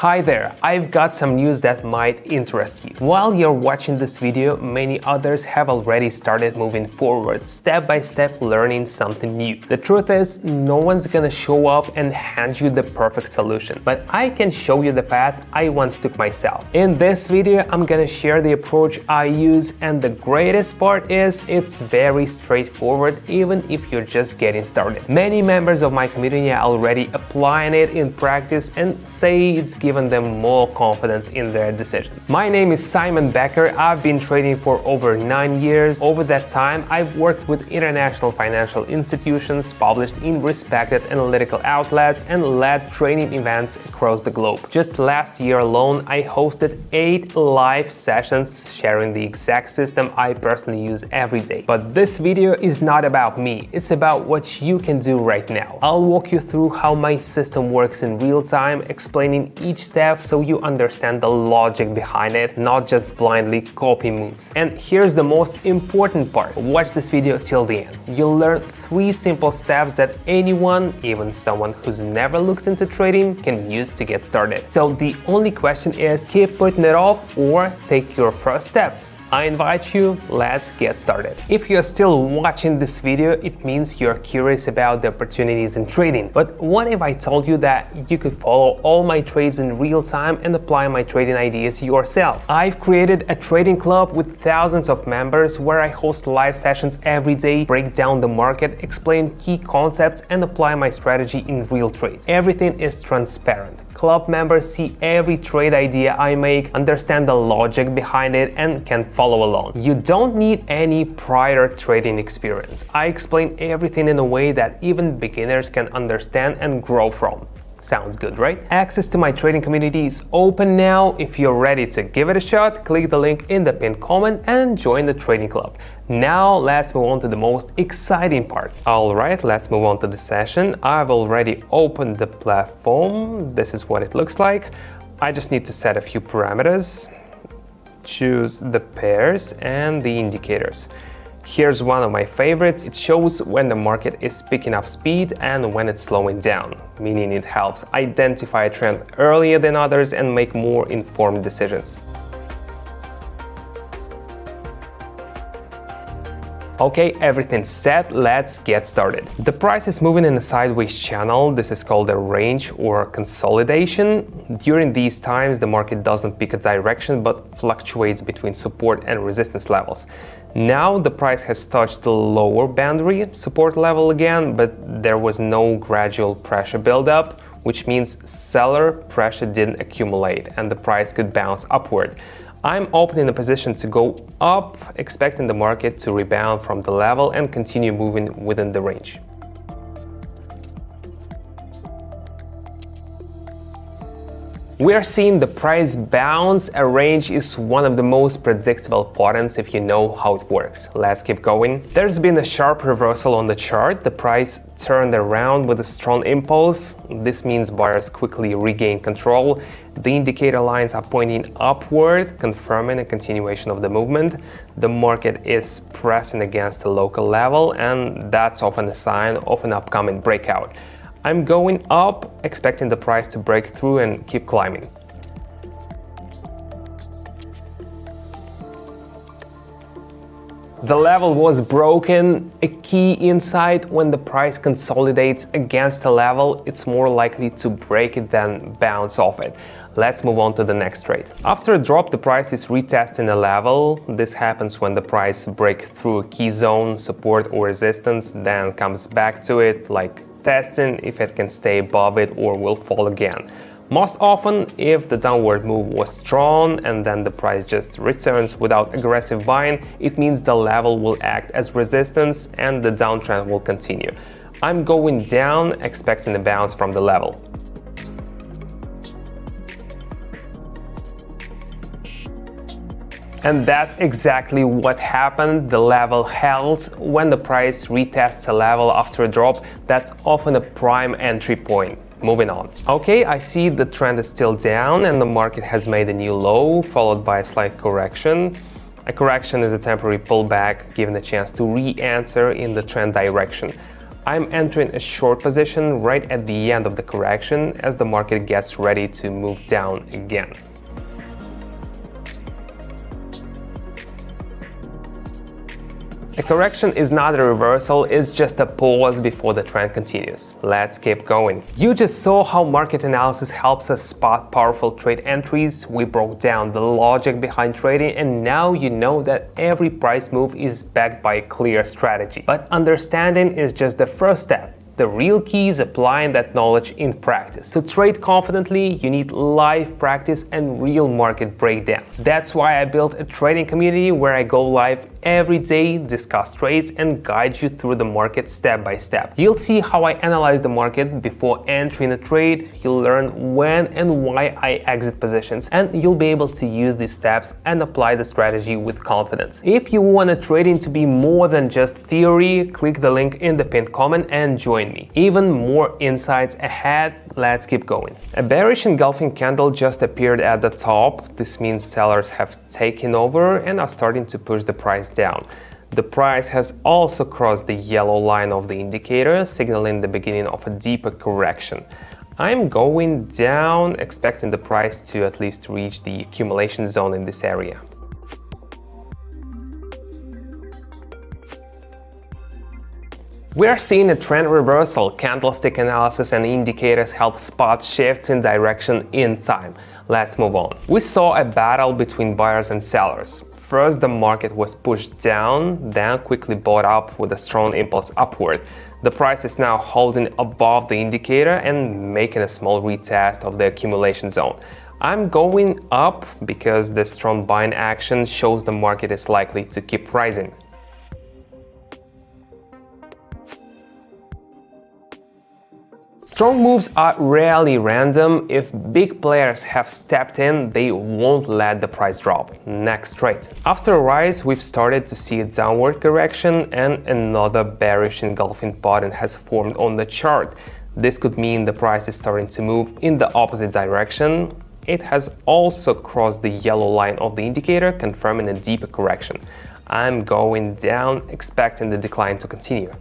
Hi there, I've got some news that might interest you. While you're watching this video, many others have already started moving forward, step by step learning something new. The truth is, no one's gonna show up and hand you the perfect solution, but I can show you the path I once took myself. In this video, I'm gonna share the approach I use, and the greatest part is, it's very straightforward even if you're just getting started. Many members of my community are already applying it in practice and say it's given them more confidence in their decisions. My name is Simon Becker. I've been trading for over 9 years. Over that time, I've worked with international financial institutions, published in respected analytical outlets, and led training events across the globe. Just last year alone, I hosted 8 live sessions sharing the exact system I personally use every day. But this video is not about me. It's about what you can do right now. I'll walk you through how my system works in real time, explaining each step so you understand the logic behind it, not just blindly copy moves. And here's the most important part. Watch this video till the end. You'll learn 3 simple steps that anyone, even someone who's never looked into trading, can use to get started. So the only question is, keep putting it off or take your first step. I invite you, let's get started. If you're still watching this video, it means you're curious about the opportunities in trading. But what if I told you that you could follow all my trades in real time and apply my trading ideas yourself? I've created a trading club with thousands of members where I host live sessions every day, break down the market, explain key concepts, and apply my strategy in real trades. Everything is transparent. Club members see every trade idea I make, understand the logic behind it, and can follow along. You don't need any prior trading experience. I explain everything in a way that even beginners can understand and grow from. Sounds good, right? Access to my trading community is open now. If you're ready to give it a shot, click the link in the pinned comment and join the trading club. Now let's move on to the most exciting part. Alright, let's move on to the session. I've already opened the platform. This is what it looks like. I just need to set a few parameters, choose the pairs and the indicators. Here's one of my favorites. It shows when the market is picking up speed and when it's slowing down, meaning it helps identify a trend earlier than others and make more informed decisions. Okay, everything's set, let's get started. The price is moving in a sideways channel. This is called a range or consolidation. During these times, the market doesn't pick a direction but fluctuates between support and resistance levels. Now the price has touched the lower boundary support level again, but there was no gradual pressure buildup, which means seller pressure didn't accumulate and the price could bounce upward. I'm opening a position to go up, expecting the market to rebound from the level and continue moving within the range. We are seeing the price bounce. A range is one of the most predictable patterns if you know how it works. Let's keep going. There's been a sharp reversal on the chart. The price turned around with a strong impulse. This means buyers quickly regain control. The indicator lines are pointing upward, confirming a continuation of the movement. The market is pressing against the local level, and that's often a sign of an upcoming breakout. I'm going up, expecting the price to break through and keep climbing. The level was broken. A key insight: when the price consolidates against a level, it's more likely to break it than bounce off it. Let's move on to the next trade. After a drop, the price is retesting a level. This happens when the price breaks through a key zone, support or resistance, then comes back to it, like testing if it can stay above it or will fall again. Most often, if the downward move was strong and then the price just returns without aggressive buying, it means the level will act as resistance and the downtrend will continue. I'm going down, expecting a bounce from the level. And that's exactly what happened. The level held. When the price retests a level after a drop, that's often a prime entry point. Moving on. Okay, I see the trend is still down and the market has made a new low, followed by a slight correction. A correction is a temporary pullback, given a chance to re-enter in the trend direction. I'm entering a short position right at the end of the correction as the market gets ready to move down again. A correction is not a reversal, it's just a pause before the trend continues. Let's keep going. You just saw how market analysis helps us spot powerful trade entries. We broke down the logic behind trading, and now you know that every price move is backed by a clear strategy. But understanding is just the first step. The real key is applying that knowledge in practice. To trade confidently, you need live practice and real market breakdowns. That's why I built a trading community where I go live every day, discuss trades, and guide you through the market step by step. You'll see how I analyze the market before entering a trade, you'll learn when and why I exit positions, and you'll be able to use these steps and apply the strategy with confidence. If you want trading to be more than just theory, click the link in the pinned comment and join me. Even more insights ahead. Let's keep going. A bearish engulfing candle just appeared at the top. This means sellers have taken over and are starting to push the price down. The price has also crossed the yellow line of the indicator, signaling the beginning of a deeper correction. I'm going down, expecting the price to at least reach the accumulation zone in this area. We are seeing a trend reversal. Candlestick analysis and indicators help spot shifts in direction in time. Let's move on. We saw a battle between buyers and sellers. First, the market was pushed down, then quickly bought up with a strong impulse upward. The price is now holding above the indicator and making a small retest of the accumulation zone. I'm going up because the strong buying action shows the market is likely to keep rising. Strong moves are rarely random. If big players have stepped in, they won't let the price drop. Next trade. After a rise, we've started to see a downward correction and another bearish engulfing pattern has formed on the chart. This could mean the price is starting to move in the opposite direction. It has also crossed the yellow line of the indicator, confirming a deeper correction. I'm going down, expecting the decline to continue.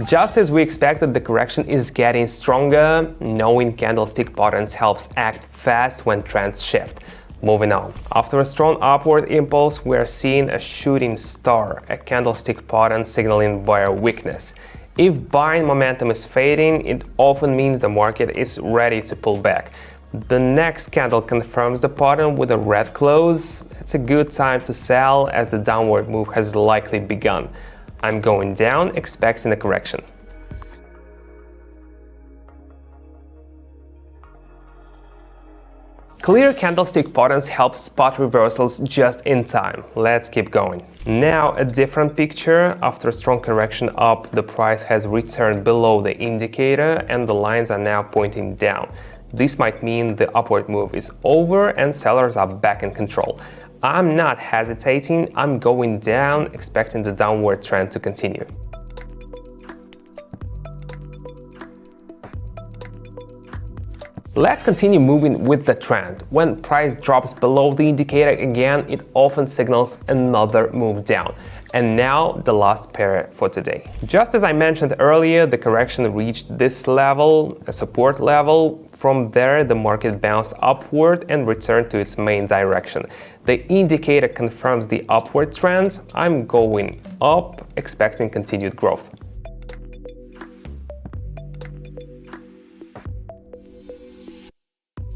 Just as we expected, the correction is getting stronger. Knowing candlestick patterns helps act fast when trends shift. Moving on. After a strong upward impulse, we are seeing a shooting star, a candlestick pattern signaling buyer weakness. If buying momentum is fading, it often means the market is ready to pull back. The next candle confirms the pattern with a red close. It's a good time to sell as the downward move has likely begun. I'm going down, expecting a correction. Clear candlestick patterns help spot reversals just in time. Let's keep going. Now a different picture. After a strong correction up, the price has returned below the indicator and the lines are now pointing down. This might mean the upward move is over and sellers are back in control. I'm not hesitating, I'm going down, expecting the downward trend to continue. Let's continue moving with the trend. When price drops below the indicator again, it often signals another move down. And now the last pair for today. Just as I mentioned earlier, the correction reached this level, a support level. From there, the market bounced upward and returned to its main direction. The indicator confirms the upward trend. I'm going up, expecting continued growth.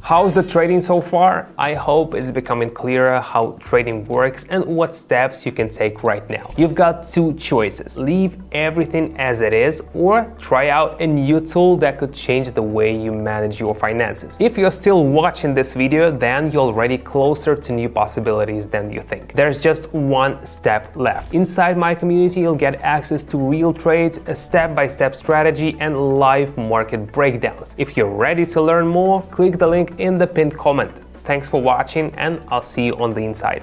How's the trading so far? I hope it's becoming clearer how trading works and what steps you can take right now. You've got two choices: leave everything as it is or try out a new tool that could change the way you manage your finances. If you're still watching this video, then you're already closer to new possibilities than you think. There's just one step left. Inside my community, you'll get access to real trades, a step-by-step strategy, and live market breakdowns. If you're ready to learn more, click the link in the pinned comment. Thanks for watching, and I'll see you on the inside.